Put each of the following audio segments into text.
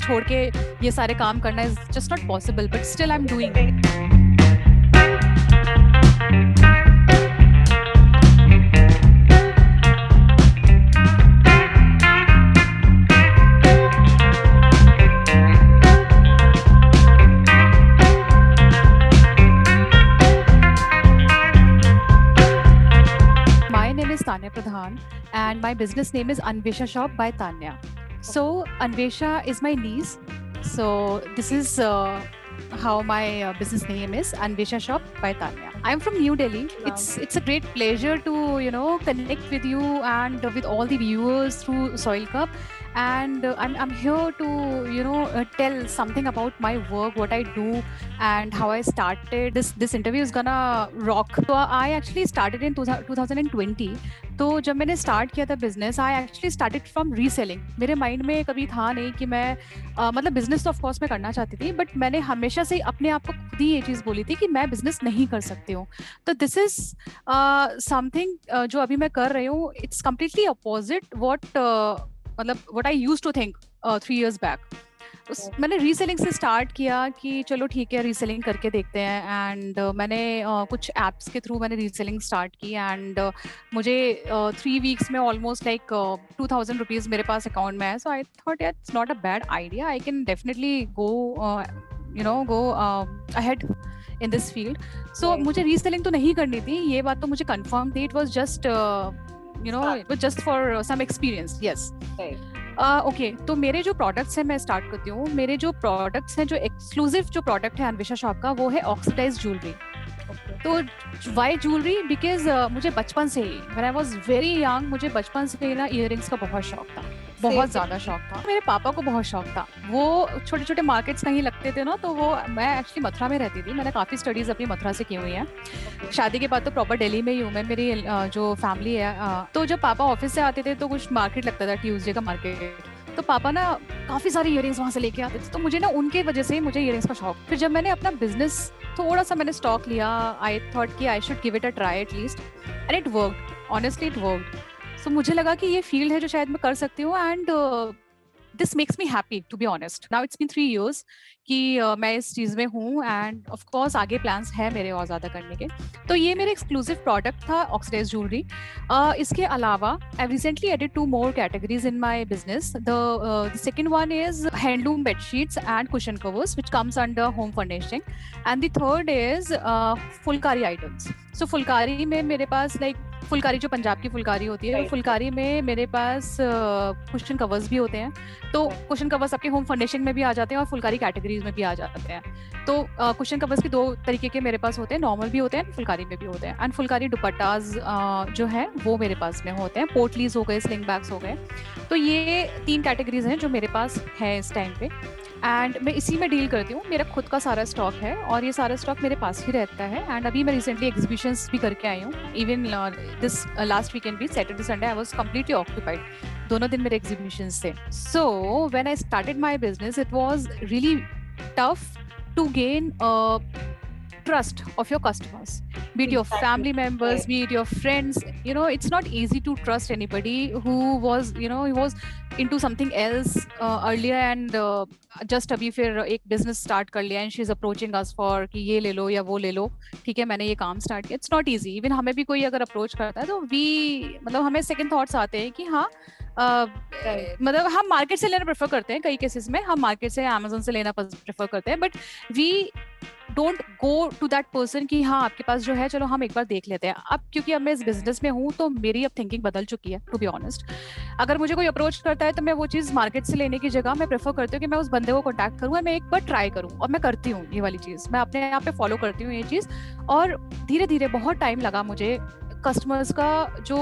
छोड़ के ये सारे काम करना is just not possible, but still I am doing. My name is Tanya Pradhan and my business name is Anvesha Shop by Tanya. So Anvesha is my niece. So this is how my business name is, Anvesha Shop by Tanya. I'm from New Delhi. Wow. It's a great pleasure to connect with you and with all the viewers through Soil Cup. And I'm here to tell something about my work, what I do, and how I started. This interview is gonna rock. So I actually started in 2020. तो जब मैंने start किया था business, I actually started from reselling. मेरे mind में कभी था नहीं कि मैं मतलब बिजनेस तो ऑफ कोर्स मैं करना चाहती थी, बट मैंने हमेशा से अपने आप को खुद ही ये चीज़ बोली थी कि मैं बिजनेस नहीं कर सकती हूँ. तो दिस इज समथिंग जो अभी मैं कर रही हूँ. It's completely opposite what I used to think 3 years back. मैंने रीसेलिंग से स्टार्ट किया कि चलो ठीक है रीसेलिंग करके देखते हैं. एंड मैंने कुछ एप्स के थ्रू मैंने रीसेलिंग स्टार्ट की. एंड मुझे 3 weeks में ऑलमोस्ट लाइक 2,000 रुपीज़ मेरे पास अकाउंट में है. So I thought it's not a bad idea. I can definitely go ahead in this field. So मुझे रीसेलिंग तो नहीं करनी थी, ये बात तो मुझे कंफर्म थी. It was just it was just for some experience. Yes. Okay, तो मेरे जो प्रोडक्ट्स हैं मैं स्टार्ट करती हूँ. मेरे जो प्रोडक्ट्स हैं, जो एक्सक्लूसिव जो प्रोडक्ट है अनवेशा शॉप का, वो है ऑक्सीडाइज्ड ज्वेलरी. तो वाई ज्वेलरी? बिकॉज मुझे बचपन से ही, when I was very young, मुझे बचपन से ही ना इयररिंग्स का बहुत शौक था, बहुत ज्यादा शौक था. मेरे पापा को बहुत शौक था. वो छोटे छोटे मार्केट्स कहीं लगते थे ना, तो वो, मैं एक्चुअली मथुरा में रहती थी. मैंने काफी स्टडीज अपनी मथुरा से की हुई है. शादी के बाद तो प्रॉपर दिल्ली में ही हूँ मैं. मेरी जो फैमिली है, तो जब पापा ऑफिस से आते थे तो कुछ मार्केट लगता था, ट्यूसडे का मार्केट. तो पापा ना काफी सारे इयररिंग्स वहां से लेके आते थे. तो मुझे ना उनके वजह से मुझे इयररिंग्स का शौक. फिर जब मैंने अपना बिजनेस थोड़ा सा मैंने स्टॉक लिया, आई थॉट कि I should give it a try at least. And it worked, honestly it worked. So मुझे लगा कि ये फील्ड है जो शायद मैं कर सकती हूँ. And this makes me happy to be honest. Now it's been 3 years कि मैं इस चीज़ में हूँ. एंड ऑफ कोर्स आगे प्लान्स है मेरे और ज़्यादा करने के. तो ये मेरे एक्सक्लूसिव प्रोडक्ट था ऑक्सीडाइज्ड ज्वेलरी. इसके अलावा I recently added 2 more categories in my business. The second one is handloom bed sheets and cushion covers, which comes under home furnishing. And the third is Phulkari items. So Phulkari में मेरे पास फुलकारी जो पंजाब की फुलकारी होती है, फुलकारी में मेरे पास कुशन कवर्स भी होते हैं. तो कुशन कवर्स आपके होम फर्निशिंग में भी आ जाते हैं और फुलकारी कैटेगरीज में भी आ जाते हैं. तो कुशन कवर्स के 2 तरीके के मेरे पास होते हैं, नॉर्मल भी होते हैं, फुलकारी में भी होते हैं. एंड फुलकारी दुपट्टाज जो है वो मेरे पास में होते हैं. पोटलीज हो गए, स्लिंग बैग्स हो गए. तो ये 3 कैटेगरीज हैं जो मेरे पास है इस टाइम पे. एंड मैं इसी में डील करती हूँ. मेरा खुद का सारा स्टॉक है और ये सारा स्टॉक मेरे पास ही रहता है. एंड अभी मैं रिसेंटली एग्जीबिशंस भी करके आई हूँ. इवन दिस लास्ट वीकेंड भी, Saturday Sunday, I was completely occupied. दोनों दिन मेरे एग्जीबिशंस थे. So when I started my business, it was really tough to gain trust of your customers, be it your family members, be it your friends. It's not easy to trust anybody who was into something else earlier and just अभी फिर एक business start कर लिया and she is approaching us for कि ये ले लो या वो ले लो. ठीक है, मैंने ये काम start किया. It's not easy. Even हमें भी कोई अगर approach करता है तो मतलब हमें second thoughts आते हैं कि हाँ, मतलब हम मार्केट से लेना प्रेफर करते हैं. कई केसेस में हम मार्केट से, अमेज़न से लेना प्रेफर करते हैं. But we don't go to that person कि हाँ आपके पास जो है, चलो हम एक बार देख लेते हैं. अब क्योंकि अब मैं इस बिजनेस में हूँ तो मेरी अब थिंकिंग बदल चुकी है, टू बी ऑनेस्ट. अगर मुझे कोई अप्रोच करता है तो मैं वो चीज़ मार्केट से लेने की जगह मैं प्रेफर करती हूँ कि मैं उस बंदे को कॉन्टैक्ट करूँ, मैं एक बार ट्राई करूँ. और मैं करती हूँ ये वाली चीज़, मैं अपने यहाँ पे फॉलो करती हूँ ये चीज़. और धीरे धीरे बहुत टाइम लगा मुझे कस्टमर्स का जो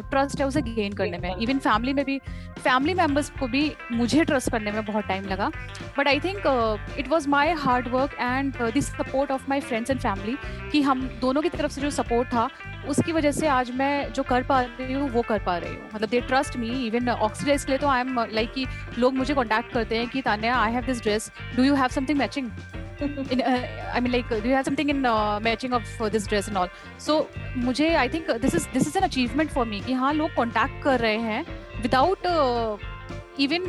ट्रस्ट है उसे गेन करने में. इवन फैमिली में भी, फैमिली मेंबर्स को भी मुझे ट्रस्ट करने में बहुत टाइम लगा. But I think it was my hard work and the support of my friends and family, कि हम दोनों की तरफ से जो सपोर्ट था उसकी वजह से आज मैं जो कर पा रही हूँ वो कर पा रही हूँ. मतलब they trust me. Even oxidise के लिए तो आई एम लाइक कि लोग मुझे कॉन्टैक्ट करते हैं कि Tanya, I have this dress, do you have something matching? I mean, like, do you have something in matching of this dress and all? So मुझे I think this is an achievement for me कि हाँ लोग contact कर रहे हैं without even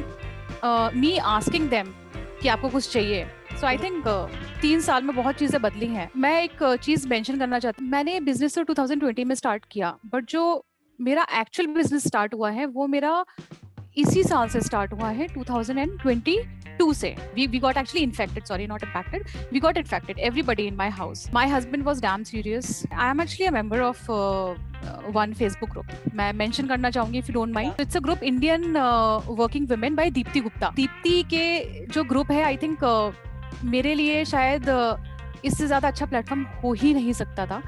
me asking them कि आपको कुछ चाहिए. सो आई थिंक 3 साल में बहुत चीजें बदली हैं. मैं एक चीज मेंशन करना चाहती हूँ. मैंने बिजनेस तो 2020 में स्टार्ट किया, बट जो मेरा एक्चुअल बिजनेस स्टार्ट हुआ है वो मेरा इसी साल से स्टार्ट हुआ है, 2022 से. We got actually infected, sorry, not impacted. We got infected, everybody in my house. My husband was damn serious. I am actually a member of one Facebook group. मैं mention करना चाहूंगी if you don't mind. It's a group Indian working women by Deepti Gupta. Deepti के जो group है, I think मेरे लिए शायद इससे ज्यादा अच्छा प्लेटफॉर्म हो ही नहीं सकता था.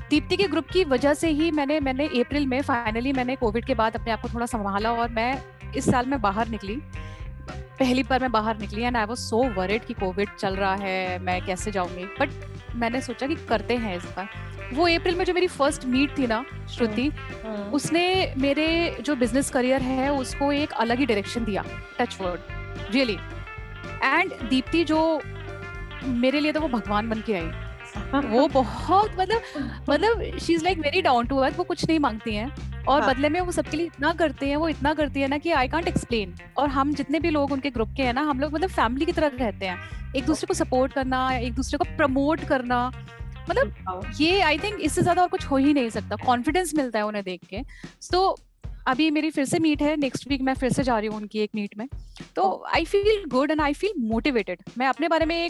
दीप्ति के ग्रुप की वजह से ही मैंने अप्रैल में फाइनली मैंने कोविड के बाद अपने आप को थोड़ा संभाला और मैं इस साल में बाहर निकली. पहली बार मैं बाहर निकली and I was so worried कि कोविड चल रहा है, मैं कैसे जाऊंगी. बट मैंने सोचा कि करते हैं इस बार. वो अप्रैल में जो मेरी फर्स्ट मीट थी ना श्रुति, उसने मेरे जो बिजनेस करियर है उसको एक अलग ही डायरेक्शन दिया. Touch word really. And Deepti जो मेरे लिए तो वो भगवान बन के आई. वो बहुत मतलब she is like very down to earth. वो कुछ नहीं मांगती हैं और बदले में वो सबके लिए इतना करते हैं, वो इतना करती है ना कि आई कांट एक्सप्लेन. और हम जितने भी लोग उनके ग्रुप के हैं ना, हम लोग मतलब फैमिली की तरह रहते हैं. एक दूसरे को सपोर्ट करना, एक दूसरे को प्रमोट करना, मतलब ये आई थिंक इससे ज्यादा और कुछ हो ही नहीं सकता. कॉन्फिडेंस मिलता है उन्हें देख के. तो अभी मेरी फिर से मीट है, नेक्स्ट वीक मैं फिर से जा रही हूँ उनकी एक मीट में. तो I feel good and I feel motivated. मैं अपने बारे में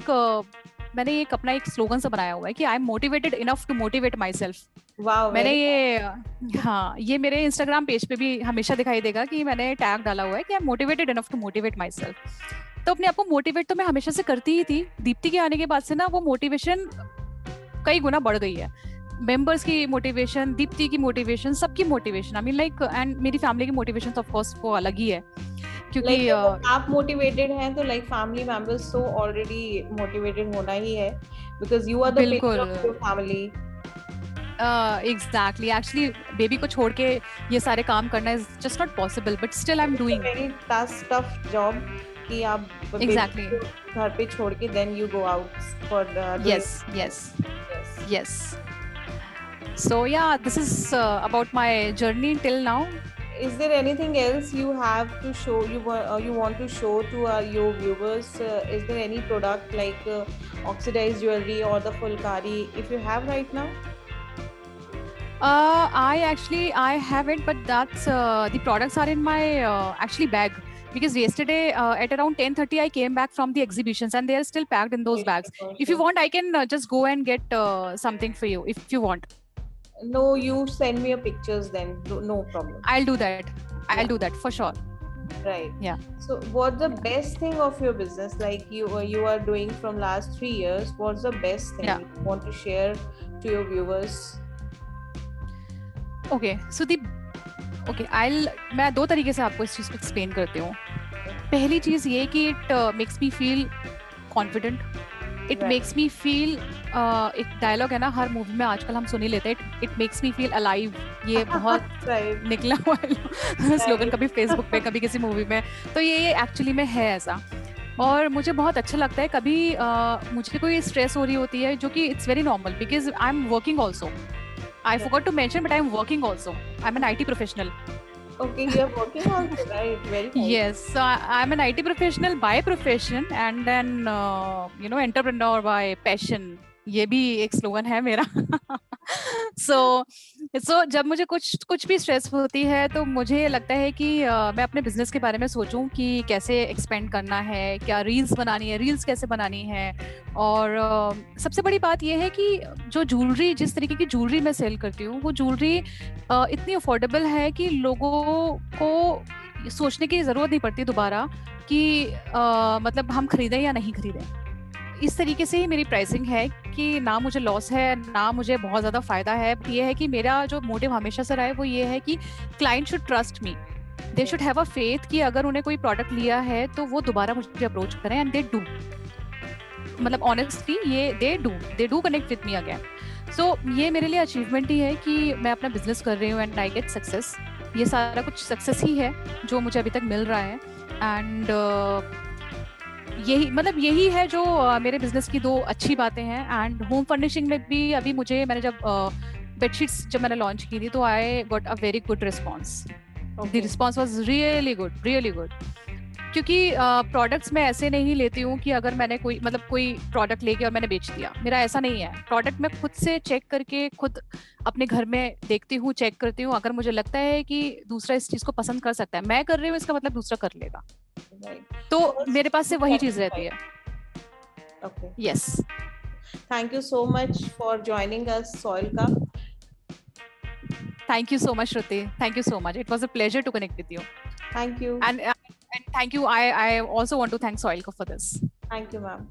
मैंने एक अपना एक स्लोगन सा बनाया हुआ है कि I am motivated enough to motivate myself. मैंने ये मेरे इंस्टाग्राम पेज पे भी हमेशा दिखाई देगा कि मैंने टैग डाला हुआ है कि I am motivated enough to motivate myself. तो अपने आप को मोटिवेट तो मैं हमेशा से करती ही थी. दीप्ति के आने के बाद से ना वो मोटिवेशन कई गुना बढ़ गई है. मेंबर्स की मोटिवेशन, दीप्ति की मोटिवेशन, सबकी motivation, I mean like, and मेरी फैमिली की मोटिवेशन ऑफ कोर्स वो अलग ही है. क्योंकि आप मोटिवेटेड हैं तो लाइक फैमिली मेंबर्स तो ऑलरेडी मोटिवेटेड होना ही है, because you are the pillar of your family. Exactly. Actually baby को छोड़ के ये सारे काम करना is just not possible, but still I am doing. Very tough job कि आप एग्जैक्टली घर पे छोड़ के then you go out for yes. So yeah, this is about my journey till now. Is there anything else you have to show, you want to show to your viewers? Is there any product like oxidized jewelry or the Fulkari if you have right now? I haven't, but that's the products are in my actually bag, because yesterday at around 10:30 I came back from the exhibitions and they are still packed in those bags. If you want, I can just go and get something for you if you want. No, you send me a pictures then. No problem. I'll do that. I'll do that for sure. Right. Yeah. So what's the best thing of your business, like you are doing from last 3 years? What's the best thing you want to share to your viewers? Okay, so मैं 2 तरीके से आपको इस चीज को explain करती हूँ. पहली चीज ये कि it makes me feel confident. It makes me feel, एक डायलॉग है ना हर मूवी में आजकल हम सुन ही लेते हैं, it makes me feel alive. ये बहुत निकला हुआ है स्लोगन, कभी फेसबुक पे कभी किसी मूवी में. तो ये एक्चुअली में है ऐसा. और मुझे बहुत अच्छा लगता है. कभी मुझे कोई स्ट्रेस हो रही होती है, जो कि it's very normal because I am working also. I forgot to mention, but I'm working also. I'm an IT professional. Okay, you're working also, right? Very nice. Yes, so I'm an IT professional by profession and then entrepreneur by passion. ये भी एक slogan है मेरा. so जब मुझे कुछ भी stress होती है तो मुझे लगता है कि मैं अपने बिजनेस के बारे में सोचूं कि कैसे एक्सपेंड करना है, क्या रील्स बनानी है, रील्स कैसे बनानी है. और सबसे बड़ी बात यह है कि जो ज्वेलरी, जिस तरीके की ज्वेलरी मैं सेल करती हूँ, वो ज्वेलरी इतनी अफोर्डेबल है कि लोगों को सोचने की जरूरत नहीं पड़ती दोबारा कि मतलब हम खरीदें या नहीं खरीदें. इस तरीके से ही मेरी प्राइसिंग है कि ना मुझे लॉस है ना मुझे बहुत ज़्यादा फ़ायदा है. ये है कि मेरा जो मोटिव हमेशा से रहा है वो ये है कि client should trust me. They should have a faith कि अगर उन्हें कोई प्रोडक्ट लिया है तो वो दोबारा मुझे अप्रोच करें. एंड दे डू, मतलब ऑनेस्टली ये they do connect with me again. So ये मेरे लिए अचीवमेंट ही है कि मैं अपना बिजनेस कर रही हूँ एंड आई गेट सक्सेस. ये सारा कुछ सक्सेस ही है जो मुझे अभी तक मिल रहा है. एंड यही है जो मेरे बिजनेस की 2 अच्छी बातें हैं. एंड होम फर्निशिंग में भी अभी मैंने जब बेडशीट्स जब मैंने लॉन्च की थी तो I got a very good response. The response was really good. क्योंकि प्रोडक्ट्स मैं ऐसे नहीं लेती हूँ कि अगर मैंने कोई प्रोडक्ट लेके और मैंने बेच दिया, मेरा ऐसा नहीं है। प्रोडक्ट मैं खुद से चेक करके खुद अपने घर में देखती हूँ, चेक करती हूँ। अगर मुझे लगता है कि दूसरा इस चीज को पसंद कर सकता है, मैं कर रही हूँ इसका मतलब दूसरा कर लेगा, Right. तो मेरे First, पास से be वही चीज रहती satisfied. है। Okay. Yes. Thank you so much for joining us, Soil Cup. Thank you so much Shruti, thank you so much, it was a pleasure to connect with you. Thank you. And thank you, I also want to thank Soil for this. Thank you, ma'am.